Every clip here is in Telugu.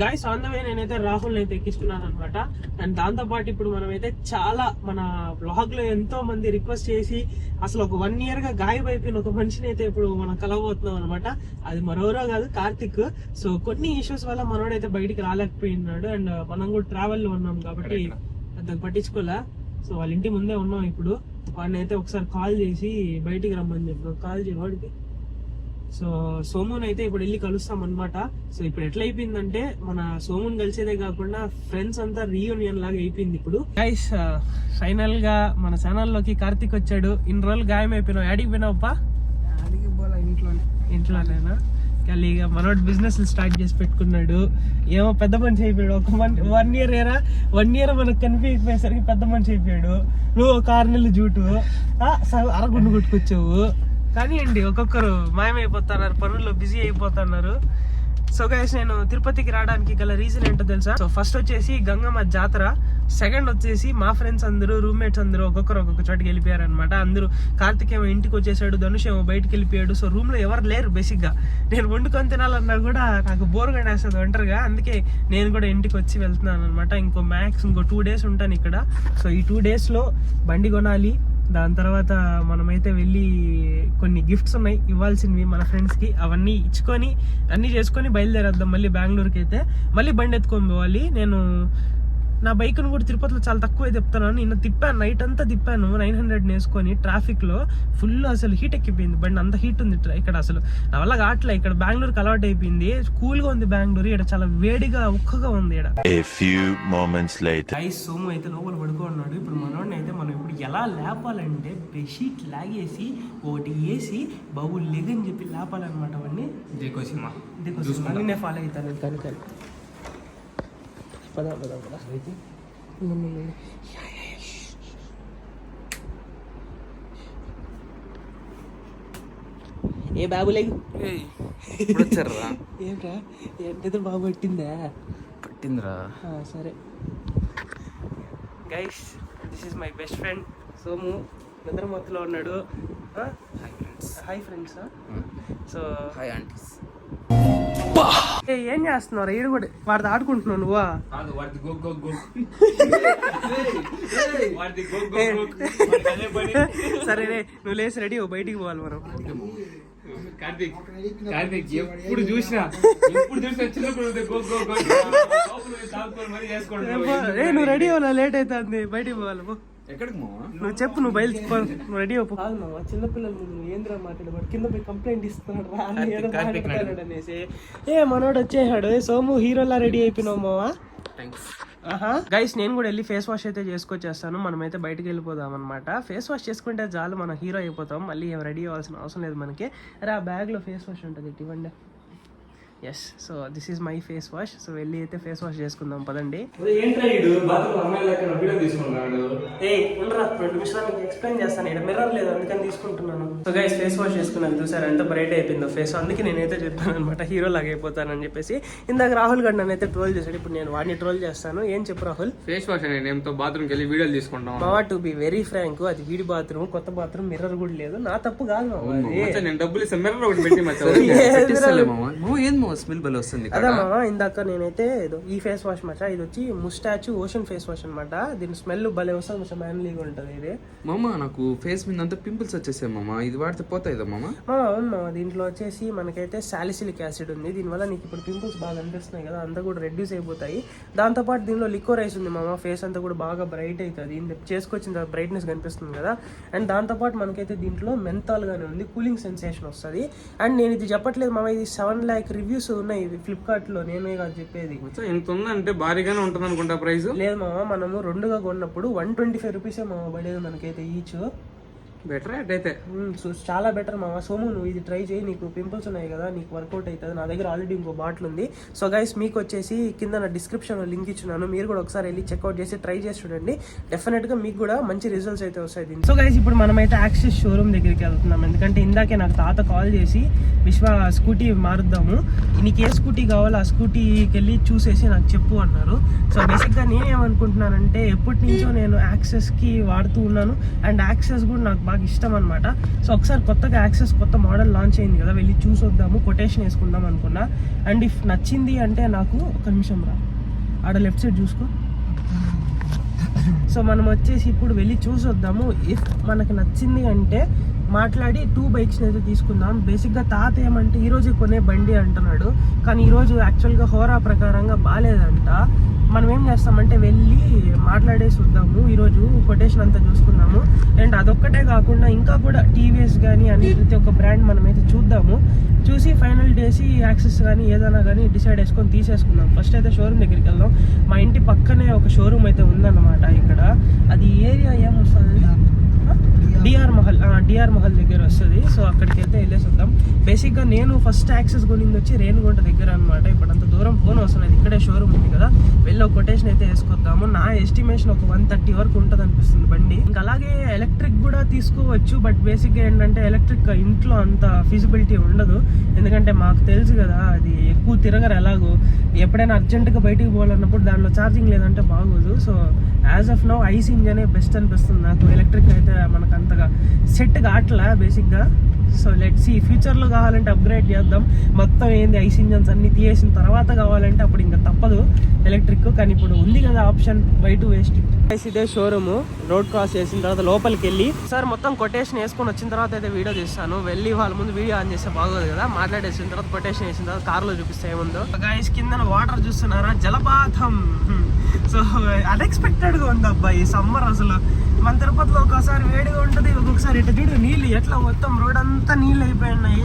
గైస్ ఆన్ ద వే నేనైతే రాహుల్ అయితే ఎక్కిస్తున్నాను అనమాట. అండ్ దాంతో పాటు ఇప్పుడు మనమైతే చాలా మన బ్లాగ్ లో ఎంతో మంది రిక్వెస్ట్ చేసి అసలు ఒక 1 year గా గాయమైపోయిన ఒక మనిషిని అయితే ఇప్పుడు మనం కలవబోతున్నాం అనమాట. అది మరోరో కాదు, కార్తిక్. సో కొన్ని ఇష్యూస్ వల్ల మనోడైతే బయటికి రాలేకపోయినాడు. అండ్ మనం కూడా ట్రావెల్ లో ఉన్నాం కాబట్టి పెద్దగా పట్టించుకోలే. సో వాళ్ళ ఇంటి ముందే ఉన్నాం ఇప్పుడు. వాడిని అయితే ఒకసారి కాల్ చేసి బయటికి రమ్మని చెప్పి కాల్ చేయ వాడికి. సో సోముని అయితే ఇప్పుడు వెళ్ళి కలుస్తాం అనమాట. సో ఇప్పుడు ఎట్లా అయిపోయిందంటే మన సోముని కలిసేదే కాకుండా ఫ్రెండ్స్ అంతా రీయూనియన్ లాగా అయిపోయింది ఇప్పుడు. గైస్ ఫైనల్ గా మన ఛానల్ లోకి కార్తిక్ వచ్చాడు. ఇన్ని రోజులు గాయం అయిపోయినావు, యాడికి పోయినావుపా? ఇంట్లోనేనా? ఖాళీగా మనోడు బిజినెస్ స్టార్ట్ చేసి పెట్టుకున్నాడు. ఏమో పెద్ద మనిషి అయిపోయాడు. ఒక 1 year ఏరా, 1 year మనకు కనిపించకపోయేసరికి పెద్ద మనిషి అయిపోయాడు. నువ్వు ఒక 6 నెలలు జూటు అరగుండు కొట్టుకొచ్చావు. కానీ అండి ఒక్కొక్కరు మాయమైపోతున్నారు, పనుల్లో బిజీ అయిపోతున్నారు. సో గైస్ నేను తిరుపతికి రావడానికి గల రీజన్ ఏంటో తెలుసా? సో ఫస్ట్ వచ్చేసి గంగమ్మ జాతర, సెకండ్ వచ్చేసి మా ఫ్రెండ్స్ అందరూ రూమ్మేట్స్ అందరూ ఒక్కొక్కరు ఒక్కొక్క చోటుకి వెళ్ళిపోయారు అనమాట. అందరూ కార్తిక్ ఏమో ఇంటికి వచ్చేసాడు, ధనుష్ ఏమో బయటకు వెళ్ళిపోయాడు. సో రూమ్ లో ఎవరు లేరు. బేసిక్ గా నేను వండుకొని తినాలన్నా కూడా నాకు బోర్ కొనేస్తుంది ఒంటరిగా. అందుకే నేను కూడా ఇంటికి వచ్చి వెళ్తున్నాను అనమాట. ఇంకో 2 days ఉంటాను ఇక్కడ. సో ఈ 2 days లో బండి కొనాలి. దాని తర్వాత మనమైతే వెళ్ళి కొన్ని గిఫ్ట్స్ ఉన్నాయి ఇవ్వాల్సినవి మన ఫ్రెండ్స్కి, అవన్నీ ఇచ్చుకొని అన్నీ చేసుకొని బయలుదేరేద్దాం మళ్ళీ బెంగళూరుకి. అయితే మళ్ళీ బండి ఎత్తుకొని పోవాలి. నేను నా బైక్ను కూడా తిరుపతిలో చాలా తక్కువే తిప్పుతున్నాను. నిన్న తిప్పాను, నైట్ అంతా తిప్పాను 900 వేసుకొని ట్రాఫిక్లో. ఫుల్ అసలు హీట్ ఎక్కిపోయింది బండి, అంత హీట్ ఉంది ఇక్కడ. అసలు నా వల్ల కావట్లే. ఇక్కడ బెంగళూరుకి అలవాటు అయిపోయింది, కూల్గా ఉంది బెంగళూరు. ఇక్కడ చాలా వేడిగా ఉక్కగా ఉంది ఇక్కడ. సోము అయితే లోపల పడుకున్నాడు. ఇప్పుడు మనోడిని అయితే మనం ఇప్పుడు ఎలా లేపాలంటే బెడ్షీట్ లాగేసి ఒకటి వేసి బాబు లెగని చెప్పి లేపాలన్నమాట. అవన్నీ దీకోసిమా నేను ఫాలో అవుతాను. కనుక పద పద పద. ఏ బాబు లేగు ఏంట్రా? ఏంటైతే బాబు పట్టిందిరా. సరే guys, this is my best friend Somu. నిద్రమత్తులో ఉన్నాడు. Hi friends. So hi aunties. ఏం చేస్తున్నారు? ఈడు కూడా వాడితో ఆడుకుంటున్నావు నువ్వా? సరేనే, నువ్వు లేచి రెడీ బయటికి పోవాలి మనం. ఎప్పుడు చూసినా నువ్వు రెడీ అవ్వాలి, లేట్ అవుతుంది, బయటికి పోవాలి. నువ్వు చెప్పు, నువ్వు నువ్వు రెడీ అవ్వు. కాదు మామ, చిన్నపిల్లలు నువ్వు ఏంద్రా మాట్లాడేవాడు, కింద పోయి కంప్లైంట్ ఇస్తున్నాడు రా అనేసి. మనోడు వచ్చేసాడు. సోము హీరోలా రెడీ అయిపోయినావు మావా. గైస్ నేను కూడా వెళ్ళి ఫేస్ వాష్ అయితే చేసుకొచ్చేస్తాను. మనమైతే బయటకు వెళ్ళిపోదాం అనమాట. ఫేస్ వాష్ చేసుకుంటే చాలు మనం హీరో అయిపోతాం. మళ్ళీ రెడీ అవ్వాల్సిన అవసరం లేదు మనకి. అరే ఆ బ్యాగ్ లో ఫేస్ వాష్ ఉంటుంది, ఇవ్వండి. Yes, so this is my face wash. So వెళ్ళి అయితే ఫేస్ వాష్ చేసుకుందాం పదండి. ఎక్స్ప్లెయిన్ చేస్తాను, ఇక్కడ మిర్రర్ లేదు అందుకని తీసుకుంటున్నాను. సో గైస్ ఫేస్ వాష్ చేసుకున్నాను, చూసారు ఎంత బ్రైట్ అయిపోయిందో ఫేస్. అందుకే నేనైతే చెప్పాను అనమాట హీరో లాగా అయిపోతానని చెప్పేసి. ఇందాక రాహుల్ గడ్ నన్ను అయితే ట్రోల్ చేశాడు, ఇప్పుడు నేను వాడిని ట్రోల్ చేస్తాను. ఏం చెప్పు రాహుల్? ఫేస్ వాష్ అనే నేమ్తో బాత్రూమ్కి వెళ్ళి వీడియోలు తీసుకుంటాం. మావా టు బి వెరీ ఫ్రాంక్, అది వీడి బాత్రూమ్, కొత్త బాత్రూమ్, మిర్రర్ కూడా లేదు. నా తప్పు కాదు మావా, నేను డబ్బులు ఇస్తాను మిర్రర్ ఒకటి పెట్టి స్మెల్ బల్ వస్తుంది. అదే మామ, ఇందాక నేనైతే ఈ ఫేస్ వాష్ మచ్చా, ఇది వచ్చి ముస్టాచు ఓషన్ ఫేస్ వాష్ అనమాట. దీని స్మెల్ భలే వస్తుంది, కొంచెం మ్యాన్లీగా ఉంటుంది ఇది. మామ నాకు ఫేస్ మీద అంతా పింపుల్స్ వచ్చేసాయి మామ, ఇది వాడితే పోతాయిదా మామ? అవును మామ, దీంట్లో వచ్చేసి మనకైతే సాలిసిలిక్ యాసిడ్ ఉంది. దీనివల్ల నీకు ఇప్పుడు పింపుల్స్ బాగా అనిపిస్తున్నాయి కదా, అంతా కూడా రెడ్యూస్ అయిపోతాయి. దాంతోపాటు దీనిలో లిక్వరైజ్ ఉంది మామ, ఫేస్ అంతా కూడా బాగా బ్రైట్ అవుతుంది. చేసుకొచ్చిన తర్వాత బ్రైట్నెస్ కనిపిస్తుంది కదా. అండ్ దాంతోపాటు మనకైతే దీంట్లో మెంతాల్ గానే ఉంది, కూలింగ్ సెన్సేషన్ వస్తుంది. అండ్ నేను ఇది చెప్పట్లేదు మామ, ఇది 7 lakh రివ్యూస్ ఉన్నాయి ఫ్లిప్కార్ట్ లో, నేనే కాదు చెప్పేది. ఎంత ఉందంటే భారీగానే ఉంటుంది అనుకుంటా ప్రైస్. లేదు మామ, మనము 2గా కొన్నప్పుడు 125 రూపీసే మామ పడేది మనకైతే ఈచ్. బెటర్ అయితే చాలా బెటర్ మామ. సోము నువ్వు ఇది ట్రై చేయి, నీకు పింపుల్స్ ఉన్నాయి కదా, నీకు వర్కౌట్ అవుతుంది. నా దగ్గర ఆల్రెడీ ఇంకో బాటిల్ ఉంది. సో గైస్ మీకు వచ్చేసి కింద నా డిస్క్రిప్షన్లో లింక్ ఇచ్చున్నాను, మీరు కూడా ఒకసారి వెళ్ళి చెక్అవుట్ చేసి ట్రై చేసి చూడండి. డెఫినెట్గా మీకు కూడా మంచి రిజల్ట్స్ అయితే వస్తాయి. సో గైస్ ఇప్పుడు మనమైతే యాక్సిస్ షోరూమ్ దగ్గరికి వెళ్తున్నాం, ఎందుకంటే ఇందాకే నాకు తాత కాల్ చేసి విశ్వ స్కూటీ మారుద్దాము, నీకు ఏ స్కూటీ కావాలో ఆ స్కూటీకి వెళ్ళి చూసేసి నాకు చెప్పు అన్నారు. సో బేసిక్గా నేనేమనుకుంటున్నానంటే ఎప్పటి నుంచో నేను యాక్సెస్కి వాడుతూ ఉన్నాను, అండ్ యాక్సెస్ కూడా నాకు బాగా నాకు ఇష్టం అనమాట. సో ఒకసారి కొత్తగా యాక్సెస్ కొత్త మోడల్ లాంచ్ అయింది కదా, వెళ్ళి చూసొద్దాము, కొటేషన్ వేసుకుందాం అనుకున్నా. అండ్ ఇఫ్ నచ్చింది అంటే నాకు ఒక నిమిషం రా, ఆడ లెఫ్ట్ సైడ్ చూసుకో. సో మనం వచ్చేసి ఇప్పుడు వెళ్ళి చూసొద్దాము. ఇఫ్ మనకు నచ్చింది అంటే మాట్లాడి 2 బైక్స్ని అయితే తీసుకుందాం. బేసిక్గా తాత ఏమంటే ఈరోజు కొనే బండి అంటున్నాడు, కానీ ఈరోజు యాక్చువల్గా హోరా ప్రకారంగా బాగాలేదంట. మనం ఏం చేస్తామంటే వెళ్ళి మాట్లాడేసి వద్దాము, ఈరోజు కొటేషన్ అంతా చూసుకుందాము. అండ్ అదొక్కటే కాకుండా ఇంకా కూడా టీవీఎస్ కానీ అన్ని ప్రతి ఒక్క బ్రాండ్ మనమైతే చూద్దాము. చూసి ఫైనల్ చేసి యాక్సెస్ కానీ ఏదైనా కానీ డిసైడ్ చేసుకొని తీసేసుకుందాం. ఫస్ట్ అయితే షోరూమ్ దగ్గరికి వెళ్దాం. మా ఇంటి పక్కనే ఒక షోరూమ్ అయితే ఉందన్నమాట ఇక్కడ. అది ఏరియా ఏమొస్తుంది, డిఆర్ మహల్ దగ్గర వస్తుంది. సో అక్కడికి అయితే వెళ్ళేసి వద్దాం. బేసిక్గా నేను ఫస్ట్ యాక్సెస్ కొనింది వచ్చి రేణిగుంట దగ్గర అనమాట. ఇప్పుడు అంత దూరం ఫోన్ వస్తుంది, ఇక్కడే షోరూమ్ ఉంది కదా, వెళ్ళి ఒక కొటేషన్ అయితే వేసుకొద్దాము. నా ఎస్టిమేషన్ ఒక 130 వరకు ఉంటుంది అనిపిస్తుంది బండి. ఇంకా అలాగే ఎలక్ట్రిక్ కూడా తీసుకోవచ్చు, బట్ బేసిక్గా ఏంటంటే ఎలక్ట్రిక్ ఇంట్లో అంత ఫీజిబిలిటీ ఉండదు. ఎందుకంటే మాకు తెలుసు కదా, అది ఎక్కువ తిరగరు. ఎలాగో ఎప్పుడైనా అర్జెంటుగా బయటికి పోవాలన్నప్పుడు దానిలో ఛార్జింగ్ లేదంటే బాగోదు. So as of now ICE ఇంజనే బెస్ట్ అనిపిస్తుంది నాకు. ఎలక్ట్రిక్ అయితే మనకు అంతగా సెట్ కావట్లా బేసిక్గా. సో లెట్స్ సీ, ఫ్యూచర్లో కావాలంటే అప్గ్రేడ్ చేద్దాం. మొత్తం ఏంది ఐస్ ఇంజన్స్ అన్ని తీసేసిన తర్వాత కావాలంటే అప్పుడు ఇంకా తప్పదు ఎలక్ట్రిక్. కానీ ఇప్పుడు ఉంది కదా option, why to waste it. ఇదే షోరూమ్, రోడ్ క్రాస్ చేసిన తర్వాత లోపలికి వెళ్ళి సార్ మొత్తం కొటేషన్ వేసుకొని వచ్చిన తర్వాత అయితే వీడియో తీస్తాను. వెళ్ళి వాళ్ళ ముందు వీడియో ఆన్ చేస్తే బాగోదు కదా, మాట్లాడేసిన తర్వాత కొటేషన్ వేసిన తర్వాత కార్లో చూపిస్తే ఏముందో. గైస్ కింద వాటర్ చూస్తున్నారా, జలపాతం. సో అన్ఎక్స్పెక్టెడ్గా ఉంది అబ్బా ఈ సమ్మర్. అసలు మన తిరుపతిలో ఒకసారి వేడిగా ఉంటుంది, ఒక్కొక్కసారి ఇట్లా చూడు నీళ్ళు ఎట్లా మొత్తం రోడ్ అంతా నీళ్ళు అయిపోయినాయి.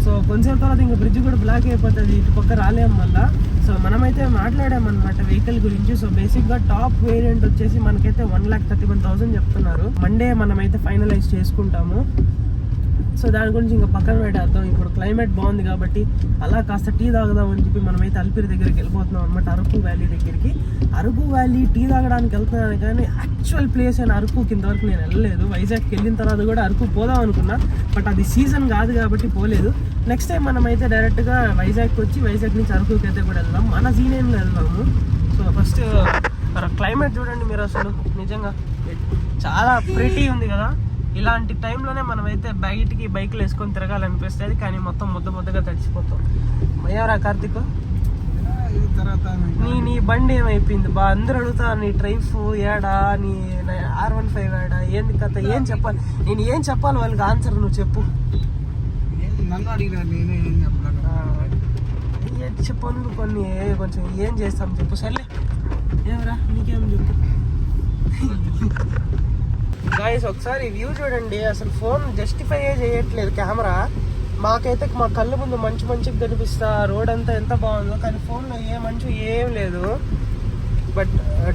సో కొంచెం తర్వాత ఇంకా బ్రిడ్జ్ కూడా బ్లాక్ అయిపోతుంది, ఇటు పక్క రాలేము మళ్ళా. సో మనమైతే మాట్లాడామన్నమాట వెహికల్ గురించి. సో బేసిక్గా టాప్ వేరియంట్ వచ్చేసి మనకైతే 1,31,000 చెప్తున్నారు. మండే మనమైతే ఫైనలైజ్ చేసుకుంటాము. సో దాని గురించి ఇంకా పక్కన పెట్టేద్దాం. ఇప్పుడు క్లైమేట్ బాగుంది కాబట్టి అలా కాస్త టీ తాగుదాం అని చెప్పి మనమైతే అలిపిరి దగ్గరికి వెళ్ళిపోతున్నాం అనమాట, అరకు వ్యాలీ దగ్గరికి. అరకు వ్యాలీ టీ తాగడానికి వెళ్తున్నాను, కానీ యాక్చువల్ ప్లేస్ అయిన అరకుకి ఇంతవరకు నేను వెళ్ళలేదు. వైజాగ్కి వెళ్ళిన తర్వాత కూడా అరకు పోదాం అనుకున్నా, బట్ అది సీజన్ కాదు కాబట్టి పోలేదు. నెక్స్ట్ టైం మనమైతే డైరెక్ట్గా వైజాగ్కి వచ్చి వైజాగ్ నుంచి అరకుకి అయితే కూడా వెళ్దాం, మన సీనియర్లో వెళ్దాము. సో ఫస్ట్ క్లైమేట్ చూడండి మీరు, అసలు నిజంగా చాలా ప్రిటీ ఉంది కదా. ఇలాంటి టైంలోనే మనమైతే బయటికి బైక్లు వేసుకొని తిరగాలనిపిస్తుంది, కానీ మొత్తం ముద్దగా తడిచిపోతాం. మయ్యారా కార్తిక్, నీ బండి ఏమైపోయింది బా? అందరూ అడుగుతా, నీ ట్రైఫ్ ఏడా, నీ R15 ఏడా, ఏంది కథ, ఏం చెప్పాలి? నేను ఏం చెప్పాలి వాళ్ళకి ఆన్సర్ నువ్వు చెప్పు. చెప్పను కొన్ని కొంచెం ఏం చేస్తాం చెప్పు. సర్లే ఏమరా నీకేం చెప్పు. గాయస్ ఒకసారి వ్యూ చూడండి, అసలు ఫోన్ జస్టిఫై చేయట్లేదు కెమెరా. మాకైతే మా కళ్ళ ముందు మంచిగా కనిపిస్తా, రోడ్ అంతా ఎంత బాగుందో, కానీ ఫోన్లో ఏ మంచు ఏం లేదు. But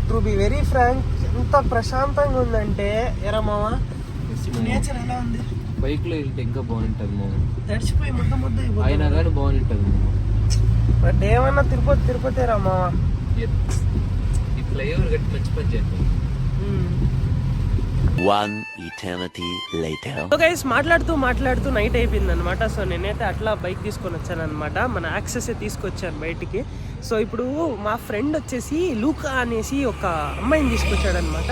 to be very frank, ఎంత ప్రశాంతంగా ఉందంటే. ఎరా మావా నేచర్ ఎలా ఉంది? బైక్లో వెళ్తే ఇంకా బాగుంటుంది మామ, తడిచిపోయి ముద్ద అయినా కానీ బాగుంటుంది మామ. బట్ ఏమన్నా తిరుపతి రా మావా, ఈ ఫ్లైఓవర్ గట్టి మంచి పని చేద్దాం. One eternity later. So guys మాట్లాడుతూ నైట్ అయిపోయింది అనమాట. సో నేనైతే అట్లా బైక్ తీసుకొని వచ్చాను అనమాట, మన యాక్సెస్ తీసుకొచ్చాను బయటికి. సో ఇప్పుడు మా ఫ్రెండ్ వచ్చేసి లూకా అనేసి ఒక అమ్మాయిని తీసుకొచ్చాడు అనమాట.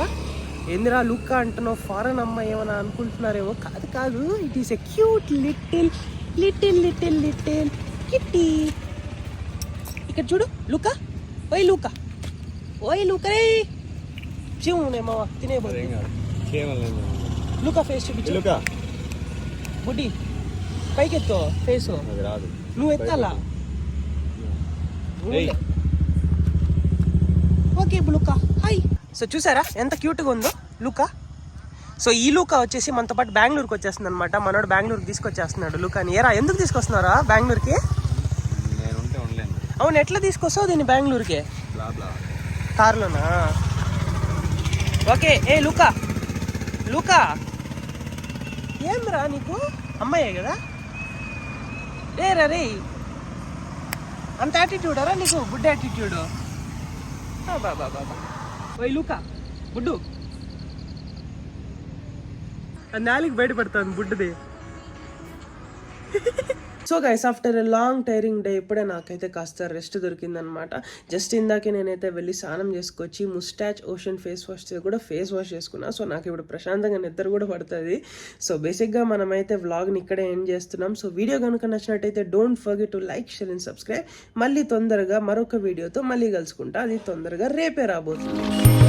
ఏందిరా లూకా అంటున్నావు, ఫారెన్ అమ్మాయి ఏమన్నా అనుకుంటున్నారేమో. కాదు, it is a cute little kitty. ఇక్కడ చూడు లూకా, ఓయ్ లూకా రే చివునే మావ తినే లూకా ఫేస్ చూపించు. బుడ్డి పైకి ఎత్తో ఫేస్, నువ్వు ఎత్తాలా? ఓకే లూకా హాయ్. సో చూసారా ఎంత క్యూట్గా ఉందో లూకా. సో ఈ లూకా వచ్చేసి మనతో పాటు బెంగళూరుకి వచ్చేస్తుంది అనమాట. మనోడు బెంగళూరుకి తీసుకొచ్చేస్తున్నాడు లూకాని. ఏరా ఎందుకు తీసుకొస్తున్నారా బెంగళూరుకి? అవును, ఎట్లా తీసుకొస్తావు దీన్ని బెంగళూరుకి? కారులోనా? ఓకే. ఏ లూకా ఏమ్రా నీకు అమ్మాయే కదా? రే అంత యాటిట్యూడరా నీకు? Good attitude. బాబా ఓయ్ లూకా బుడ్డు, నాలికి బయటపడతాను బుడ్డుది. So guys after a long tiring day ఇప్పుడే నాకైతే కాస్త రెస్ట్ దొరికిందనమాట. జస్ట్ ఇందాకే నేనైతే వెళ్ళి స్నానం చేసుకొచ్చి ముస్టాచ్ ఓషన్ ఫేస్ వాష్ కూడా ఫేస్ వాష్ చేసుకున్నా. సో నాకు ఇప్పుడు ప్రశాంతంగా నిద్ర కూడా పడుతుంది. సో బేసిక్గా మనమైతే వ్లాగ్ని ఇక్కడే ఎండ్ చేస్తున్నాం. సో వీడియో కనుక నచ్చినట్టయితే don't forget to like, share and subscribe. మళ్ళీ తొందరగా మరొక వీడియోతో మళ్ళీ కలుసుకుంటా. అది తొందరగా రేపే రాబోతుంది.